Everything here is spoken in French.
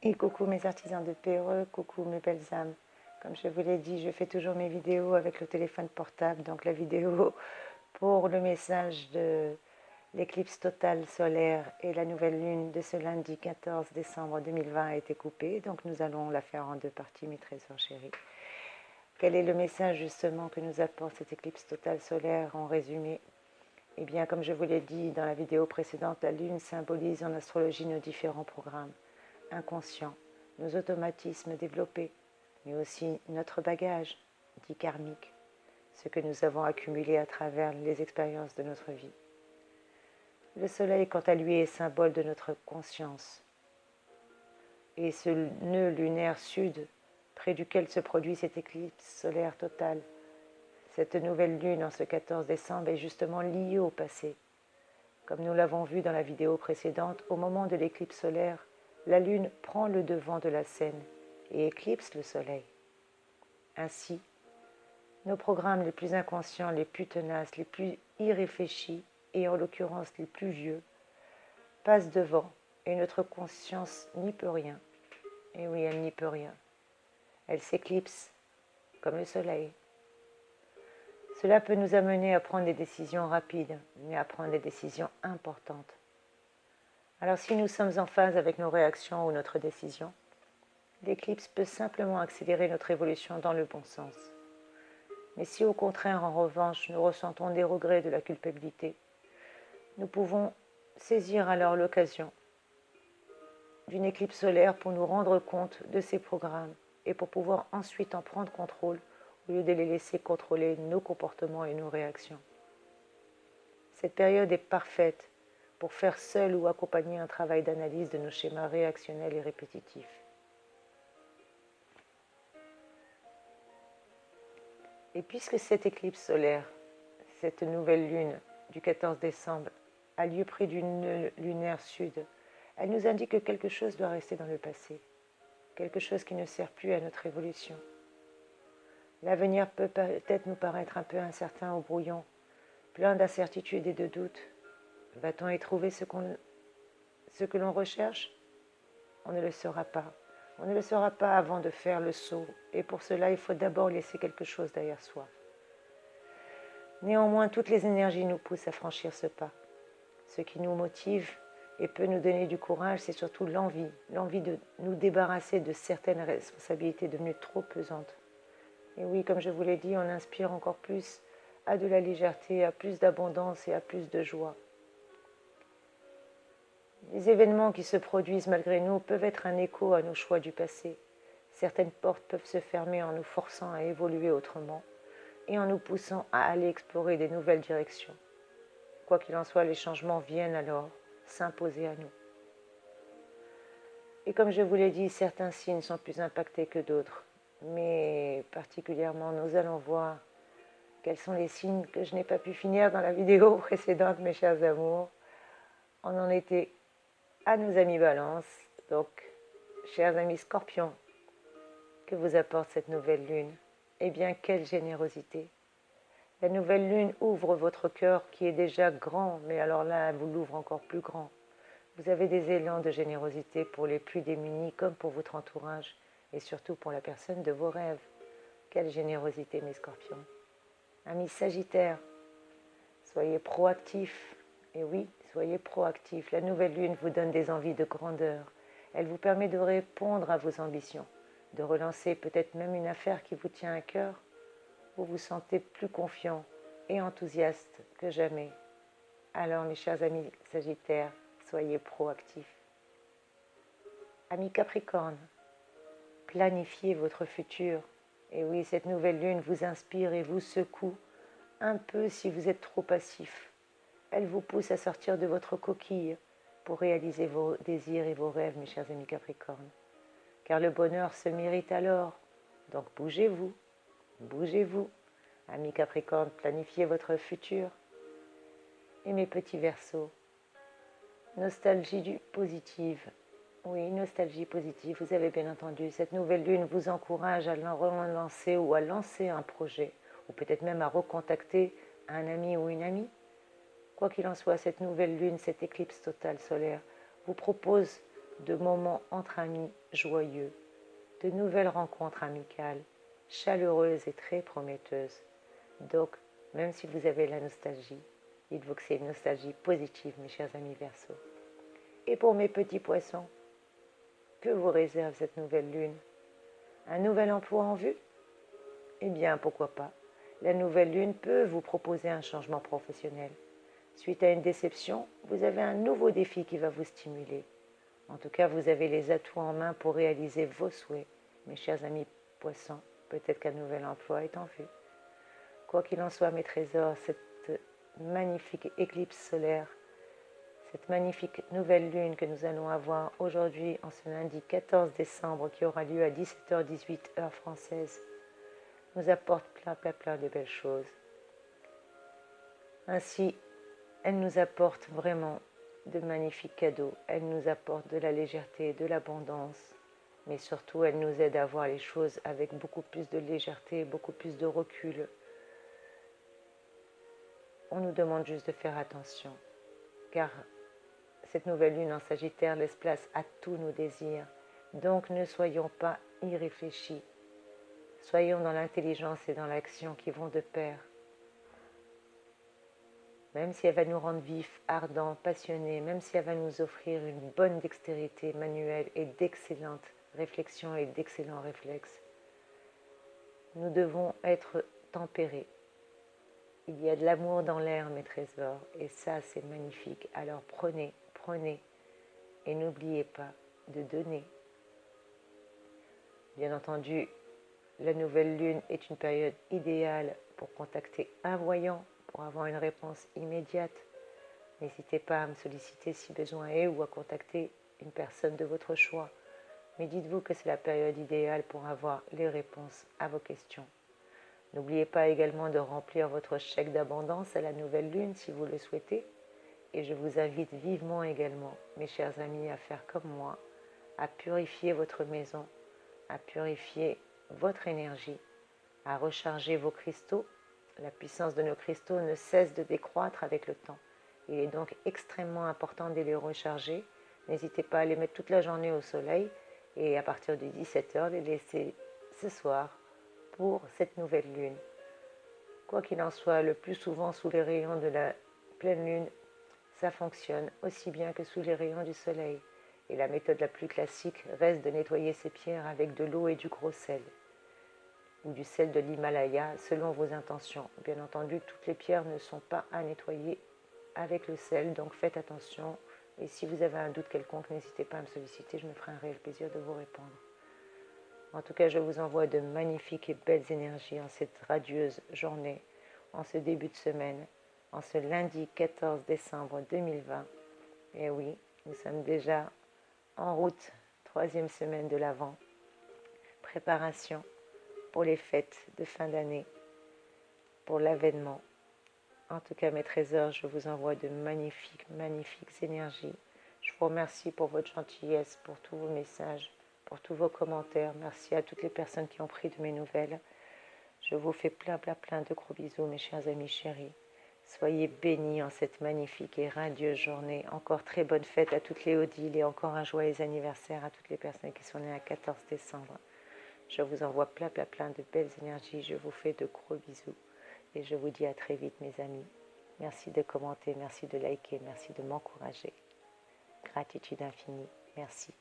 Et coucou mes artisans de Péreux, coucou mes belles âmes. Comme je vous l'ai dit, je fais toujours mes vidéos avec le téléphone portable. Donc la vidéo pour le message de l'éclipse totale solaire et la nouvelle lune de ce lundi 14 décembre 2020 a été coupée. Donc nous allons la faire en deux parties, mes trésors chéris. Quel est le message justement que nous apporte cette éclipse totale solaire en résumé? Eh bien, comme je vous l'ai dit dans la vidéo précédente, la lune symbolise en astrologie nos différents programmes inconscients, nos automatismes développés, mais aussi notre bagage dit karmique, ce que nous avons accumulé à travers les expériences de notre vie. Le soleil, quant à lui, est symbole de notre conscience. Et ce nœud lunaire sud, près duquel se produit cette éclipse solaire totale, cette nouvelle lune en ce 14 décembre est justement liée au passé. Comme nous l'avons vu dans la vidéo précédente, au moment de l'éclipse solaire, la lune prend le devant de la scène et éclipse le soleil. Ainsi, nos programmes les plus inconscients, les plus tenaces, les plus irréfléchis et en l'occurrence les plus vieux, passent devant et notre conscience n'y peut rien. Et oui, elle n'y peut rien. Elle s'éclipse comme le soleil. Cela peut nous amener à prendre des décisions rapides, mais à prendre des décisions importantes. Alors si nous sommes en phase avec nos réactions ou notre décision, l'éclipse peut simplement accélérer notre évolution dans le bon sens. Mais si au contraire, en revanche, nous ressentons des regrets, de la culpabilité, nous pouvons saisir alors l'occasion d'une éclipse solaire pour nous rendre compte de ces programmes et pour pouvoir ensuite en prendre contrôle au lieu de les laisser contrôler nos comportements et nos réactions. Cette période est parfaite pour faire seul ou accompagner un travail d'analyse de nos schémas réactionnels et répétitifs. Et puisque cette éclipse solaire, cette nouvelle lune du 14 décembre, a lieu près d'une lunaire sud, elle nous indique que quelque chose doit rester dans le passé, quelque chose qui ne sert plus à notre évolution. L'avenir peut peut-être nous paraître un peu incertain ou brouillon, plein d'incertitudes et de doutes. Va-t-on y trouver ce que l'on recherche? On ne le saura pas. On ne le saura pas avant de faire le saut, et pour cela, il faut d'abord laisser quelque chose derrière soi. Néanmoins, toutes les énergies nous poussent à franchir ce pas. Ce qui nous motive et peut nous donner du courage, c'est surtout l'envie de nous débarrasser de certaines responsabilités devenues trop pesantes. Et oui, comme je vous l'ai dit, on inspire encore plus à de la légèreté, à plus d'abondance et à plus de joie. Les événements qui se produisent malgré nous peuvent être un écho à nos choix du passé. Certaines portes peuvent se fermer en nous forçant à évoluer autrement et en nous poussant à aller explorer des nouvelles directions. Quoi qu'il en soit, les changements viennent alors s'imposer à nous. Et comme je vous l'ai dit, certains signes sont plus impactés que d'autres, mais particulièrement nous allons voir quels sont les signes que je n'ai pas pu finir dans la vidéo précédente, mes chers amours. On en était à nos amis Balance, donc chers amis Scorpions, que vous apporte cette nouvelle lune? Eh bien, quelle générosité! La nouvelle lune ouvre votre cœur qui est déjà grand, mais alors là, elle vous l'ouvre encore plus grand. Vous avez des élans de générosité pour les plus démunis comme pour votre entourage et surtout pour la personne de vos rêves. Quelle générosité, mes scorpions! Amis Sagittaires, soyez proactifs. Et oui, soyez proactifs. La nouvelle lune vous donne des envies de grandeur. Elle vous permet de répondre à vos ambitions, de relancer peut-être même une affaire qui vous tient à cœur. Vous vous sentez plus confiant et enthousiaste que jamais. Alors, mes chers amis Sagittaires, soyez proactifs. Amis Capricorne, planifiez votre futur. Et oui, cette nouvelle lune vous inspire et vous secoue un peu si vous êtes trop passif. Elle vous pousse à sortir de votre coquille pour réaliser vos désirs et vos rêves, mes chers amis Capricorne. Car le bonheur se mérite alors. Donc bougez-vous, bougez-vous. Amis Capricorne, planifiez votre futur. Et mes petits Verseaux, nostalgie positive. Oui, nostalgie positive, vous avez bien entendu. Cette nouvelle lune vous encourage à relancer ou à lancer un projet, ou peut-être même à recontacter un ami ou une amie. Quoi qu'il en soit, cette nouvelle lune, cette éclipse totale solaire, vous propose de moments entre amis joyeux, de nouvelles rencontres amicales, chaleureuses et très prometteuses. Donc, même si vous avez la nostalgie, dites-vous que c'est une nostalgie positive, mes chers amis Verseaux. Et pour mes petits poissons, que vous réserve cette nouvelle lune? Un nouvel emploi en vue? Eh bien, pourquoi pas? La nouvelle lune peut vous proposer un changement professionnel. Suite à une déception, vous avez un nouveau défi qui va vous stimuler. En tout cas, vous avez les atouts en main pour réaliser vos souhaits. Mes chers amis poissons, peut-être qu'un nouvel emploi est en vue. Quoi qu'il en soit, mes trésors, cette magnifique éclipse solaire, cette magnifique nouvelle lune que nous allons avoir aujourd'hui en ce lundi 14 décembre qui aura lieu à 17h18 heure française, nous apporte plein de belles choses. Ainsi, elle nous apporte vraiment de magnifiques cadeaux, elle nous apporte de la légèreté, de l'abondance, mais surtout elle nous aide à voir les choses avec beaucoup plus de légèreté, beaucoup plus de recul. On nous demande juste de faire attention, car cette nouvelle lune en Sagittaire laisse place à tous nos désirs. Donc ne soyons pas irréfléchis. Soyons dans l'intelligence et dans l'action qui vont de pair. Même si elle va nous rendre vifs, ardents, passionnés, même si elle va nous offrir une bonne dextérité manuelle et d'excellentes réflexions et d'excellents réflexes, nous devons être tempérés. Il y a de l'amour dans l'air, mes trésors, et ça, c'est magnifique. Alors prenez, et n'oubliez pas de donner. Bien entendu, la nouvelle lune est une période idéale pour contacter un voyant, pour avoir une réponse immédiate. N'hésitez pas à me solliciter si besoin est ou à contacter une personne de votre choix. Mais dites-vous que c'est la période idéale pour avoir les réponses à vos questions. N'oubliez pas également de remplir votre chèque d'abondance à la nouvelle lune si vous le souhaitez. Et je vous invite vivement également, mes chers amis, à faire comme moi, à purifier votre maison, à purifier votre énergie, à recharger vos cristaux. La puissance de nos cristaux ne cesse de décroître avec le temps. Il est donc extrêmement important de les recharger. N'hésitez pas à les mettre toute la journée au soleil et à partir de 17h, les laisser ce soir pour cette nouvelle lune. Quoi qu'il en soit, le plus souvent sous les rayons de la pleine lune, ça fonctionne aussi bien que sous les rayons du soleil. Et la méthode la plus classique reste de nettoyer ces pierres avec de l'eau et du gros sel, ou du sel de l'Himalaya, selon vos intentions. Bien entendu, toutes les pierres ne sont pas à nettoyer avec le sel, donc faites attention. Et si vous avez un doute quelconque, n'hésitez pas à me solliciter, je me ferai un réel plaisir de vous répondre. En tout cas, je vous envoie de magnifiques et belles énergies en cette radieuse journée, en ce début de semaine, en ce lundi 14 décembre 2020. Et oui, nous sommes déjà en route, 3e semaine de l'Avent. Préparation pour les fêtes de fin d'année, pour l'avènement. En tout cas, mes trésors, je vous envoie de magnifiques énergies. Je vous remercie pour votre gentillesse, pour tous vos messages, pour tous vos commentaires. Merci à toutes les personnes qui ont pris de mes nouvelles. Je vous fais plein de gros bisous, mes chers amis chéris. Soyez bénis en cette magnifique et radieuse journée. Encore très bonne fête à toutes les Odiles et encore un joyeux anniversaire à toutes les personnes qui sont nées à 14 décembre. Je vous envoie plein de belles énergies. Je vous fais de gros bisous. Et je vous dis à très vite, mes amis. Merci de commenter, merci de liker, merci de m'encourager. Gratitude infinie. Merci.